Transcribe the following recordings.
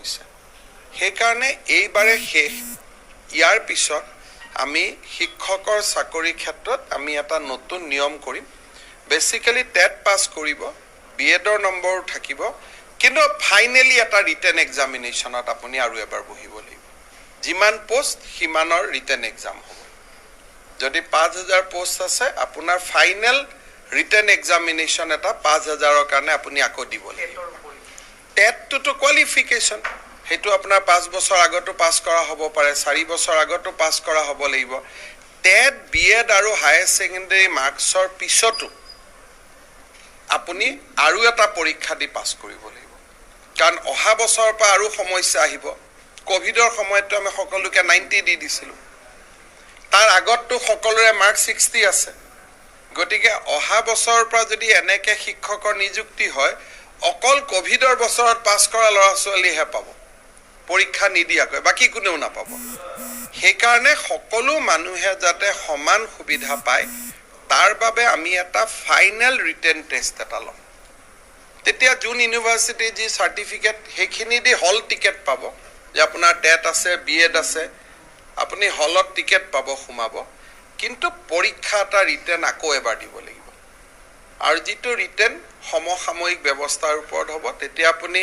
হৈছে সেইকাৰণে এইবাৰে শেষ ইয়াৰ পিছত আমি শিক্ষকৰ চাকৰি ক্ষেত্ৰত আমি এটা নতুন নিয়ম কৰিম বেসিক্যালি টেট পাস কৰিব বিএডৰ নম্বৰো থাকিব কিন্তু ফাইনালি এটা ৰিটেন এক্সামিনেশ্যনত আপুনি আৰু এবাৰ বহিব লাগিব যিমান পোষ্ট সিমানৰ ৰিটেন এক্সাম হ'ব যদি 5000 পোষ্ট আছে আপোনাৰ ফাইনেল ৰিটেন এক্সামিনেশ্যন এটা 5000ৰ কাৰণে আপুনি আকৌ দিব লাগিব টেটটো কোৱালিফিকেশ্যন হেতু আপোনাৰ 5 বছৰ আগতো পাস কৰা হ'ব পাৰে 4 বছৰ আগতো পাস কৰা হ'ব লাগিব টেট বিএড আৰু হায়াৰ সেকেন্ডাৰী মাৰ্কছৰ পিছতো আপুনি আৰু এটা পৰীক্ষা দি পাস কৰিব লাগিব কাৰণ অহা বছৰৰ পৰা আৰু সমস্যা আহিব কোভিডৰ সময়ত আমি সকলোকে 90 দি দিছিলো তাৰ আগতটো সকলোৰে মাৰ্ক 60 আছে গতিকে অহা বছৰৰ পৰা যদি এনেকে শিক্ষকৰ নিযুক্তি হয় অকল কোভিডৰ বছৰত পাস কৰা ল'ৰা ছোৱালীহে পাব পৰীক্ষা নিদিয়াকৈ বাকি কোনেও নাপাব সেইকাৰণে সকলো মানুহে যাতে সমান সুবিধা পায় তাৰ বাবে আমি এটা ফাইনেল ৰিটেন টেষ্ট এটা লম তেতিয়া জুন ইউনিভাৰ্সিটি যি সাৰ্টিফিকেট হেখিনি দি হল টিকেট পাব যে আপোনাৰ টেট আছে বিএড আছে আপুনি হলত টিকেট পাব সুমাব কিন্তু পৰীক্ষা এটা ৰিটেন আকৌ এবাৰ দিব লাগিব আৰু যেটো ৰিটেন সমসাময়িক ব্যৱস্থাৰ ওপৰত হ'ব তেতিয়া আপুনি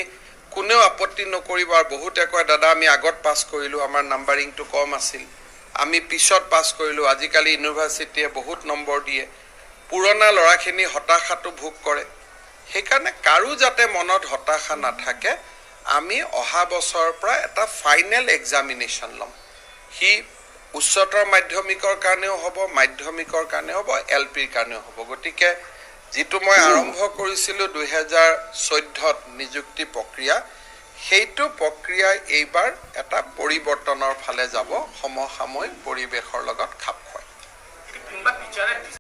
কোনেও আপত্তি নকৰিব আৰু বহুতে কয় দাদা আমি আগত পাস কৰিলো আমাৰ নাম্বাৰিংটো কম আছিল আমি পিছত পাস কৰিলো আজিকালি ইউনিভাৰ্সিটিয়ে বহুত নম্বৰ দিয়ে পুৰণা লৰাখিনি হতাশাটো ভোগ কৰে সেইকাৰণে কাৰো যাতে মনত হতাশা নাথাকে আমি অহা বছৰৰ পৰা এটা ফাইনেল এক্সামিনেশ্যন লম হি উচ্চতৰ মাধ্যমিকৰ কাৰণেও হ'ব মাধ্যমিকৰ কাৰণেও হ'ব এলপিৰ কাৰণেও হ'ব গতিকে যেটো মই আৰম্ভ কৰিছিলো 2014ত নিযুক্তি প্ৰক্ৰিয়া সেইটো প্ৰক্ৰিয়া এইবাৰ এটা পৰিৱৰ্তনৰ ফালে যাব সমসাময়িক পৰিৱেশৰ লগত খাপ